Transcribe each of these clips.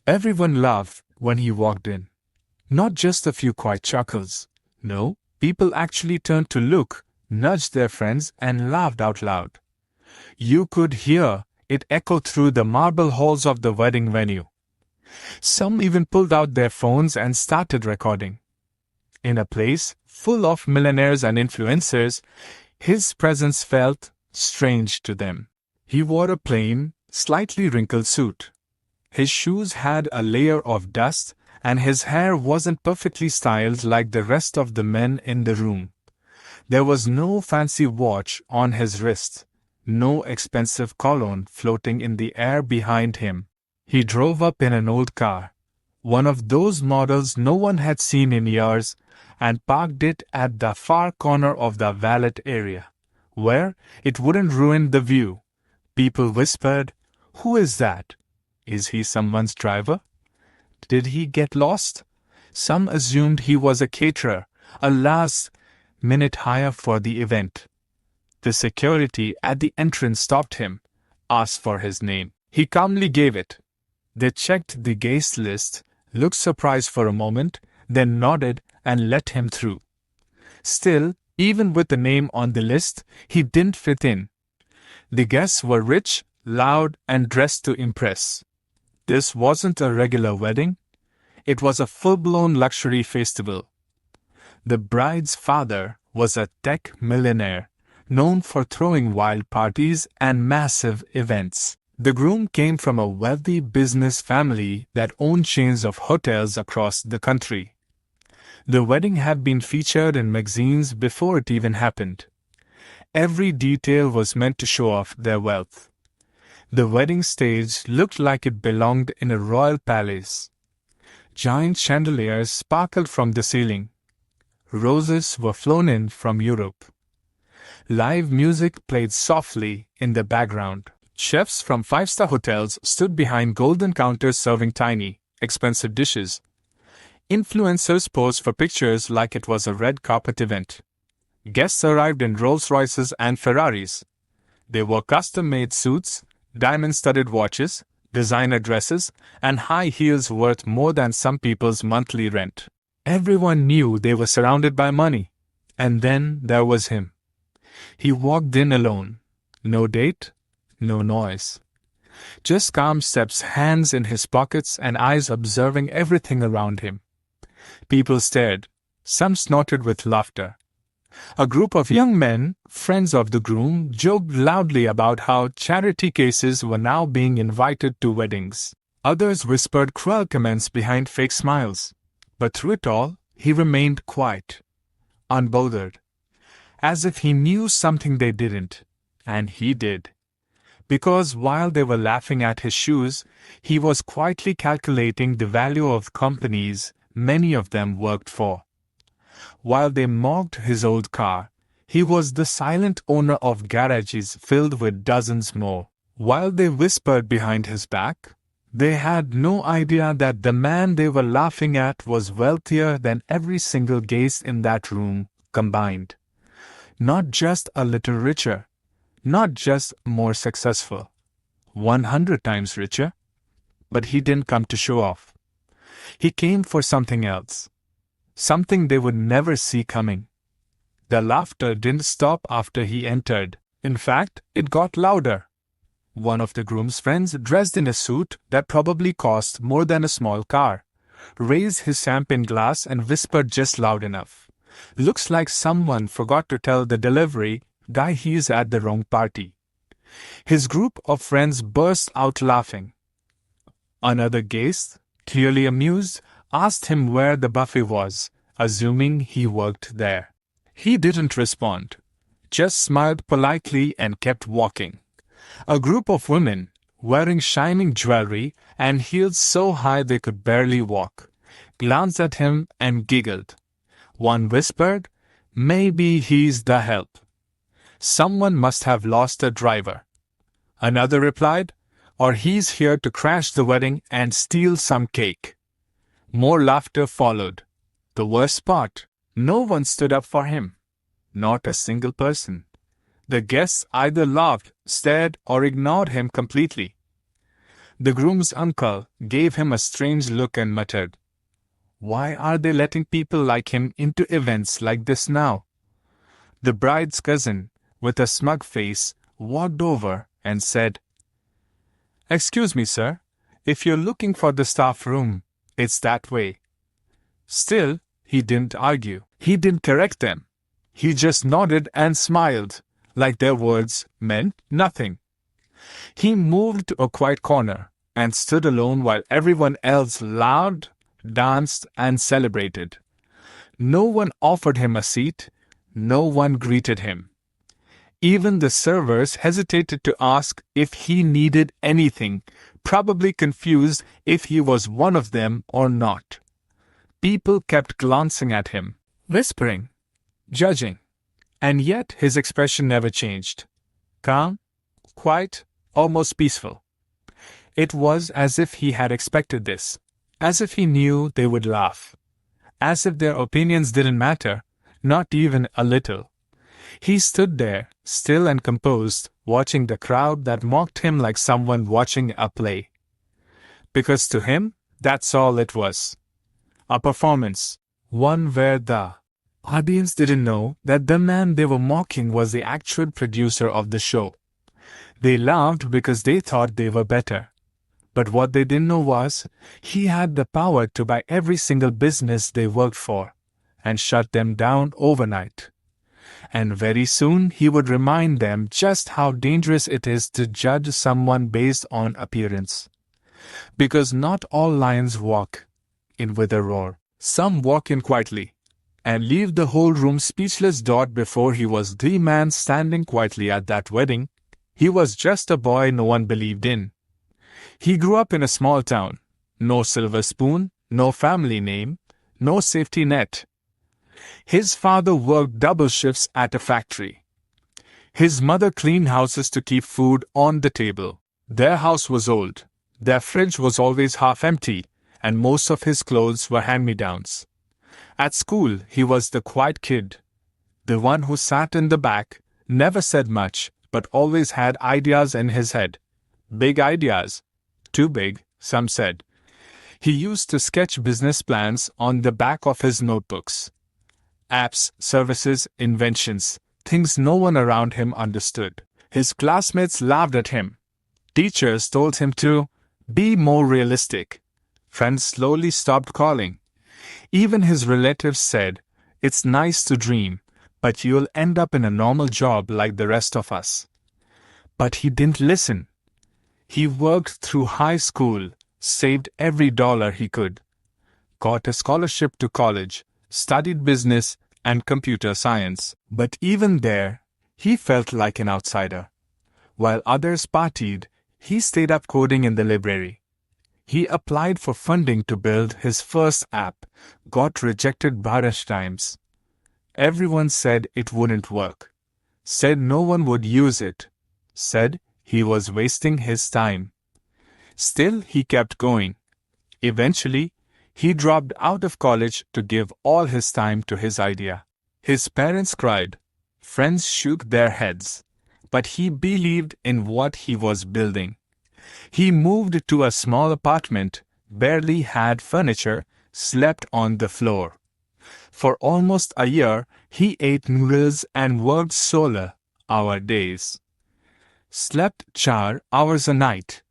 Everyone laughed when he walked in. Not just a few quiet chuckles. No, people actually turned to look, nudged their friends, and laughed out loud. You could hear it echo through the marble halls of the wedding venue. Some even pulled out their phones and started recording. In a place full of millionaires and influencers, his presence felt strange to them. He wore a plain, slightly wrinkled suit. His shoes had a layer of dust, and his hair wasn't perfectly styled like the rest of the men in the room. There was no fancy watch on his wrist, no expensive cologne floating in the air behind him. He drove up in an old car, one of those models no one had seen in years, and parked it at the far corner of the valet area, where it wouldn't ruin the view. People whispered, "Who is that? Is he someone's driver? Did he get lost?" Some assumed he was a caterer, a last-minute hire for the event. The security at the entrance stopped him, asked for his name. He calmly gave it. They checked the guest list, looked surprised for a moment, then nodded and let him through. Still, even with the name on the list, he didn't fit in. The guests were rich, loud, and dressed to impress. This wasn't a regular wedding. It was a full-blown luxury festival. The bride's father was a tech millionaire, known for throwing wild parties and massive events. The groom came from a wealthy business family that owned chains of hotels across the country. The wedding had been featured in magazines before it even happened. Every detail was meant to show off their wealth. The wedding stage looked like it belonged in a royal palace. Giant chandeliers sparkled from the ceiling. Roses were flown in from Europe. Live music played softly in the background. Chefs from five-star hotels stood behind golden counters serving tiny, expensive dishes. Influencers posed for pictures like it was a red carpet event. Guests arrived in Rolls-Royces and Ferraris. They wore custom-made suits, diamond-studded watches, designer dresses, and high heels worth more than some people's monthly rent. Everyone knew they were surrounded by money. And then there was him. He walked in alone. No date, no noise. Just calm steps, hands in his pockets, and eyes observing everything around him. People stared. Some snorted with laughter. A group of young men, friends of the groom, joked loudly about how charity cases were now being invited to weddings. Others whispered cruel comments behind fake smiles. But through it all, he remained quiet, unbothered, as if he knew something they didn't. And he did. Because while they were laughing at his shoes, he was quietly calculating the value of companies many of them worked for. While they mocked his old car, he was the silent owner of garages filled with dozens more. While they whispered behind his back, they had no idea that the man they were laughing at was wealthier than every single guest in that room combined. Not just a little richer, not just more successful, 100 times richer. But he didn't come to show off. He came for something else. Something they would never see coming. The laughter didn't stop after he entered. In fact, it got louder. One of the groom's friends, dressed in a suit that probably cost more than a small car, raised his champagne glass and whispered just loud enough. "Looks like someone forgot to tell the delivery guy he's at the wrong party." His group of friends burst out laughing. Another guest, clearly amused, asked him where the buffet was, assuming he worked there. He didn't respond, just smiled politely and kept walking. A group of women, wearing shining jewelry and heels so high they could barely walk, glanced at him and giggled. One whispered, "Maybe he's the help. Someone must have lost a driver." Another replied, "Or he's here to crash the wedding and steal some cake." More laughter followed. The worst part, no one stood up for him. Not a single person. The guests either laughed, stared, or ignored him completely. The groom's uncle gave him a strange look and muttered, "Why are they letting people like him into events like this now?" The bride's cousin, with a smug face, walked over and said, "Excuse me, sir, if you're looking for the staff room, it's that way." Still, he didn't argue. He didn't correct them. He just nodded and smiled, like their words meant nothing. He moved to a quiet corner and stood alone while everyone else laughed, danced, and celebrated. No one offered him a seat. No one greeted him. Even the servers hesitated to ask if he needed anything, probably confused if he was one of them or not. People kept glancing at him, whispering, judging, and yet his expression never changed. Calm, quiet, almost peaceful. It was as if he had expected this, as if he knew they would laugh, as if their opinions didn't matter, not even a little. He stood there, still and composed, watching the crowd that mocked him like someone watching a play. Because to him, that's all it was. A performance, one where the audience didn't know that the man they were mocking was the actual producer of the show. They laughed because they thought they were better. But what they didn't know was, he had the power to buy every single business they worked for, and shut them down overnight. And very soon he would remind them just how dangerous it is to judge someone based on appearance. Because not all lions walk in with a roar. Some walk in quietly, and leave the whole room speechless. Before he was the man standing quietly at that wedding, he was just a boy no one believed in. He grew up in a small town. No silver spoon, no family name, no safety net. His father worked double shifts at a factory. His mother cleaned houses to keep food on the table. Their house was old. Their fridge was always half empty, and most of his clothes were hand-me-downs. At school, he was the quiet kid, the one who sat in the back, never said much, but always had ideas in his head. Big ideas. Too big, some said. He used to sketch business plans on the back of his notebooks. Apps, services, inventions, things no one around him understood. His classmates laughed at him. Teachers told him to be more realistic. Friends slowly stopped calling. Even his relatives said, "It's nice to dream, but you'll end up in a normal job like the rest of us." But he didn't listen. He worked through high school, saved every dollar he could, got a scholarship to college, studied business and computer science. But even there, he felt like an outsider. While others partied, he stayed up coding in the library. He applied for funding to build his first app, got rejected bunch times. Everyone said it wouldn't work, said no one would use it, said he was wasting his time. Still, he kept going. Eventually, he dropped out of college to give all his time to his idea. His parents cried. Friends shook their heads. But he believed in what he was building. He moved to a small apartment, barely had furniture, slept on the floor. For almost a year, he ate noodles and worked solar-hour days. Slept 4 hours a night.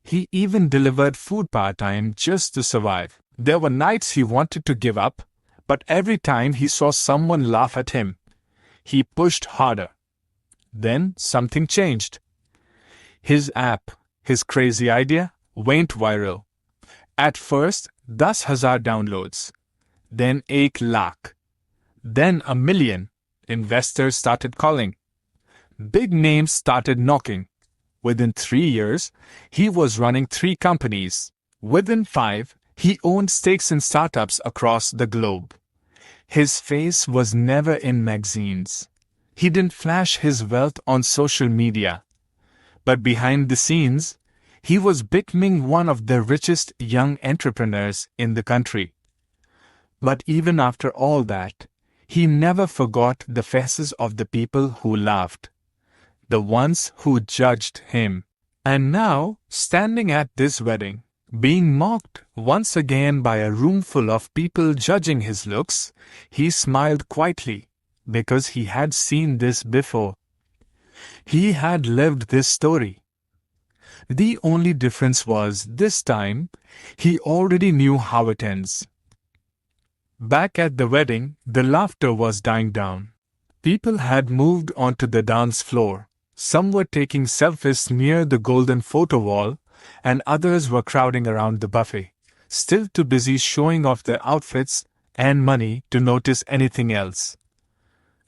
He even delivered food part-time just to survive. There were nights he wanted to give up, but every time he saw someone laugh at him, he pushed harder. Then something changed. His app, his crazy idea, went viral. At first, 10,000 downloads. Then 1 lakh. Then 1 million. Investors started calling. Big names started knocking. Within 3 years, he was running 3 companies. Within 5, he owned stakes in startups across the globe. His face was never in magazines. He didn't flash his wealth on social media. But behind the scenes, he was becoming one of the richest young entrepreneurs in the country. But even after all that, he never forgot the faces of the people who laughed. The ones who judged him. And now, standing at this wedding, being mocked once again by a room full of people judging his looks, he smiled quietly, because he had seen this before. He had lived this story. The only difference was, this time, he already knew how it ends. Back at the wedding, the laughter was dying down. People had moved onto the dance floor. Some were taking selfies near the golden photo wall, and others were crowding around the buffet, still too busy showing off their outfits and money to notice anything else.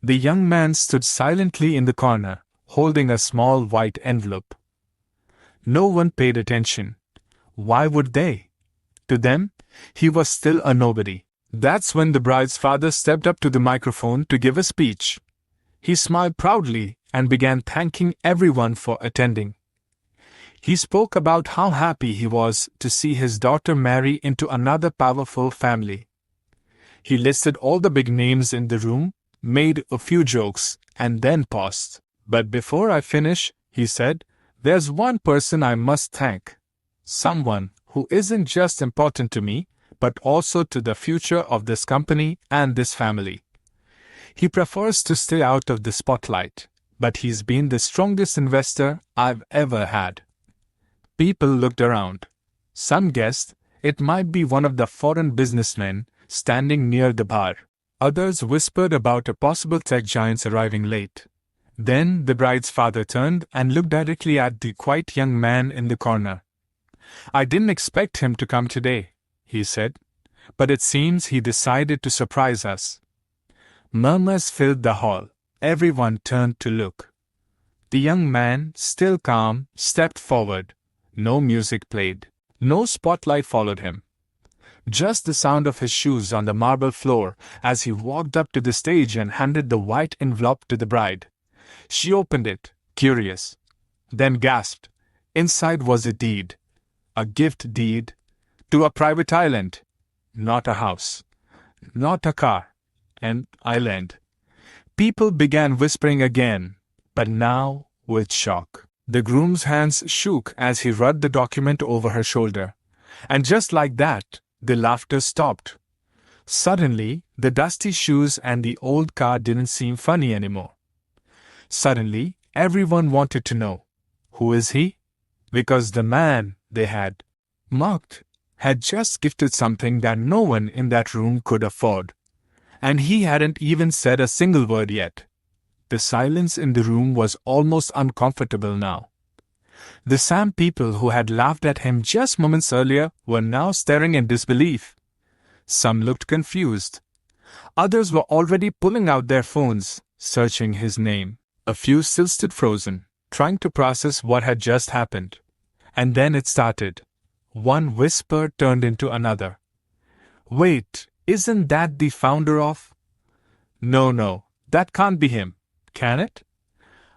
The young man stood silently in the corner, holding a small white envelope. No one paid attention. Why would they? To them, he was still a nobody. That's when the bride's father stepped up to the microphone to give a speech. He smiled proudly and began thanking everyone for attending. He spoke about how happy he was to see his daughter marry into another powerful family. He listed all the big names in the room, made a few jokes, and then paused. But before I finish, he said, there's one person I must thank. Someone who isn't just important to me, but also to the future of this company and this family. He prefers to stay out of the spotlight, but he's been the strongest investor I've ever had. People looked around. Some guessed it might be one of the foreign businessmen standing near the bar. Others whispered about a possible tech giant arriving late. Then the bride's father turned and looked directly at the quiet young man in the corner. I didn't expect him to come today, he said, but it seems he decided to surprise us. Murmurs filled the hall. Everyone turned to look. The young man, still calm, stepped forward. No music played. No spotlight followed him. Just the sound of his shoes on the marble floor as he walked up to the stage and handed the white envelope to the bride. She opened it, curious, then gasped. Inside was a deed. A gift deed to a private island. Not a house. Not a car. An island. People began whispering again, but now with shock. The groom's hands shook as he read the document over her shoulder. And just like that, the laughter stopped. Suddenly, the dusty shoes and the old car didn't seem funny anymore. Suddenly, everyone wanted to know, who is he? Because the man they had mocked had just gifted something that no one in that room could afford. And he hadn't even said a single word yet. The silence in the room was almost uncomfortable now. The same people who had laughed at him just moments earlier were now staring in disbelief. Some looked confused. Others were already pulling out their phones, searching his name. A few still stood frozen, trying to process what had just happened. And then it started. One whisper turned into another. Wait, isn't that the founder of? No, that can't be him, can it?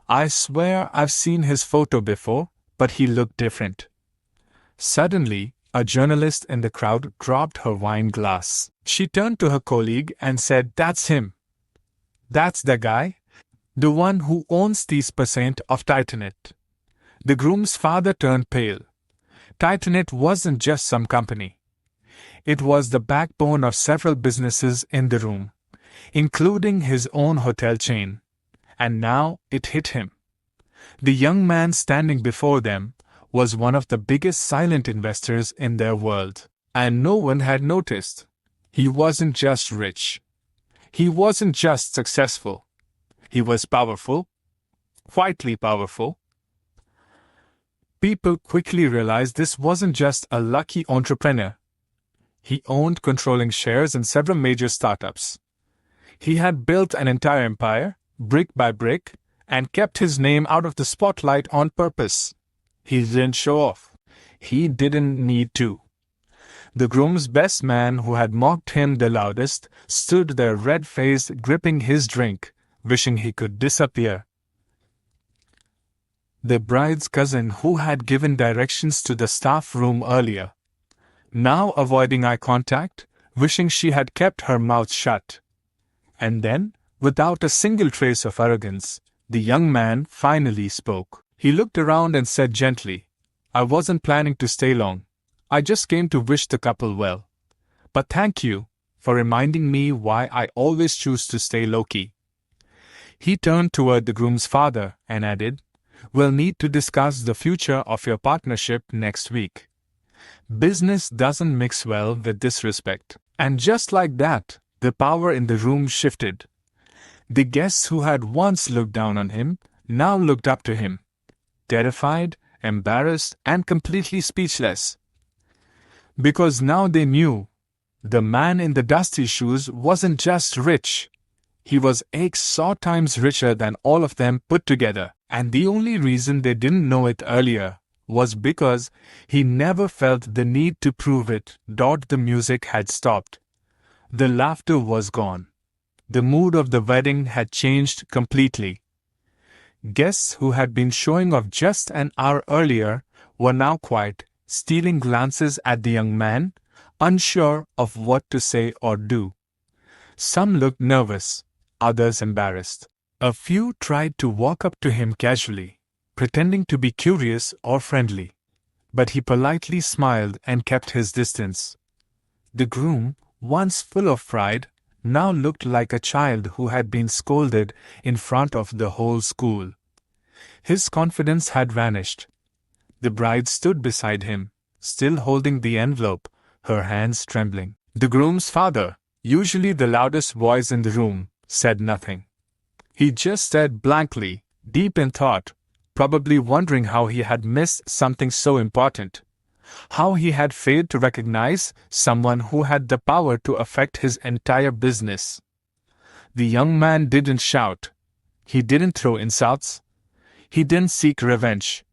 I swear I've seen his photo before, but he looked different. Suddenly, a journalist in the crowd dropped her wine glass. She turned to her colleague and said, That's him. That's the guy. The one who owns 30% of Titanet. The groom's father turned pale. Titanet wasn't just some company. It was the backbone of several businesses in the room, including his own hotel chain. And now it hit him. The young man standing before them was one of the biggest silent investors in their world. And no one had noticed. He wasn't just rich. He wasn't just successful. He was powerful. Quietly powerful. People quickly realized this wasn't just a lucky entrepreneur. He owned controlling shares in several major startups. He had built an entire empire, brick by brick, and kept his name out of the spotlight on purpose. He didn't show off. He didn't need to. The groom's best man, who had mocked him the loudest, stood there red-faced, gripping his drink, wishing he could disappear. The bride's cousin, who had given directions to the staff room earlier, now avoiding eye contact, wishing she had kept her mouth shut. And then, without a single trace of arrogance, the young man finally spoke. He looked around and said gently, I wasn't planning to stay long. I just came to wish the couple well. But thank you for reminding me why I always choose to stay low-key." He turned toward the groom's father and added, "We'll need to discuss the future of your partnership next week. Business doesn't mix well with disrespect." And just like that, the power in the room shifted. The guests who had once looked down on him now looked up to him, terrified, embarrassed, and completely speechless. Because now they knew the man in the dusty shoes wasn't just rich. He was 8 times richer than all of them put together, and the only reason they didn't know it earlier was because he never felt the need to prove it. The music had stopped. The laughter was gone. The mood of the wedding had changed completely. Guests who had been showing off just an hour earlier were now quiet, stealing glances at the young man, unsure of what to say or do. Some looked nervous, others embarrassed. A few tried to walk up to him casually, pretending to be curious or friendly. But he politely smiled and kept his distance. The groom, once full of pride, now looked like a child who had been scolded in front of the whole school. His confidence had vanished. The bride stood beside him, still holding the envelope, her hands trembling. The groom's father, usually the loudest voice in the room, said nothing. He just stared blankly, deep in thought, probably wondering how he had missed something so important. How he had failed to recognize someone who had the power to affect his entire business. The young man didn't shout. He didn't throw insults. He didn't seek revenge.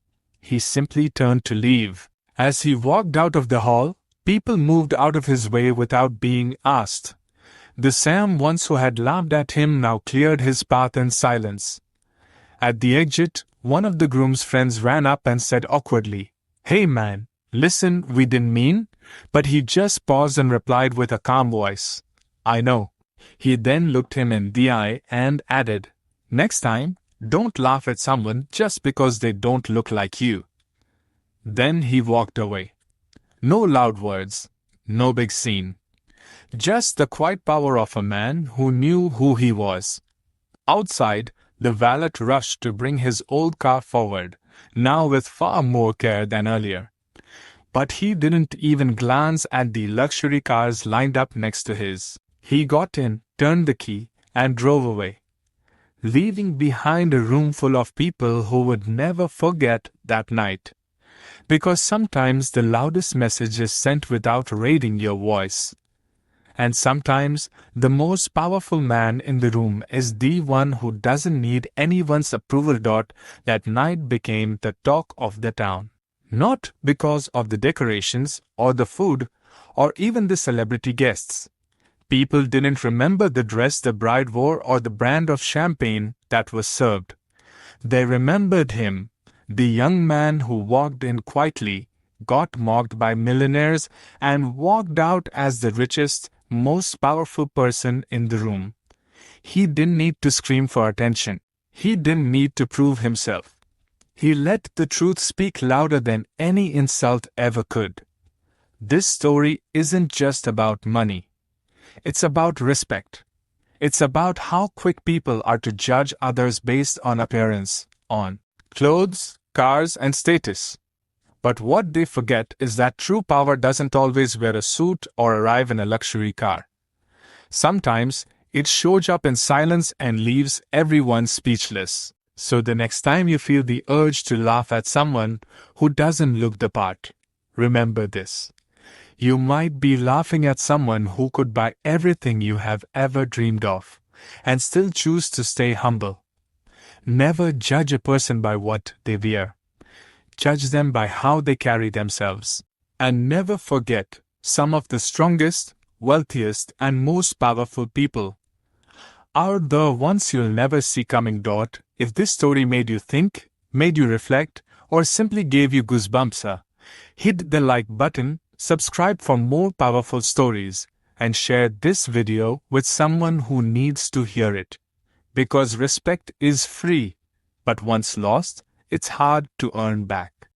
He simply turned to leave. As he walked out of the hall, people moved out of his way without being asked. The Sam once who had laughed at him now cleared his path in silence. At the exit, one of the groom's friends ran up and said awkwardly, "Hey man, listen, we didn't mean," but he just paused and replied with a calm voice, "I know." He then looked him in the eye and added, "Next time, don't laugh at someone just because they don't look like you." Then he walked away. No loud words, no big scene. Just the quiet power of a man who knew who he was. Outside, the valet rushed to bring his old car forward, now with far more care than earlier. But he didn't even glance at the luxury cars lined up next to his. He got in, turned the key, and drove away, leaving behind a room full of people who would never forget that night. Because sometimes the loudest message is sent without raising your voice. And sometimes the most powerful man in the room is the one who doesn't need anyone's approval. That night became the talk of the town. Not because of the decorations, or the food, or even the celebrity guests. People didn't remember the dress the bride wore or the brand of champagne that was served. They remembered him, the young man who walked in quietly, got mocked by millionaires, and walked out as the richest, most powerful person in the room. He didn't need to scream for attention. He didn't need to prove himself. He let the truth speak louder than any insult ever could. This story isn't just about money. It's about respect. It's about how quick people are to judge others based on appearance, on clothes, cars, and status. But what they forget is that true power doesn't always wear a suit or arrive in a luxury car. Sometimes, it shows up in silence and leaves everyone speechless. So the next time you feel the urge to laugh at someone who doesn't look the part, remember this. You might be laughing at someone who could buy everything you have ever dreamed of, and still choose to stay humble. Never judge a person by what they wear. Judge them by how they carry themselves. And never forget, some of the strongest, wealthiest, and most powerful people are the ones you'll never see coming. If this story made you think, made you reflect, or simply gave you goosebumps, hit the like button, subscribe for more powerful stories, and share this video with someone who needs to hear it. Because respect is free, but once lost, it's hard to earn back.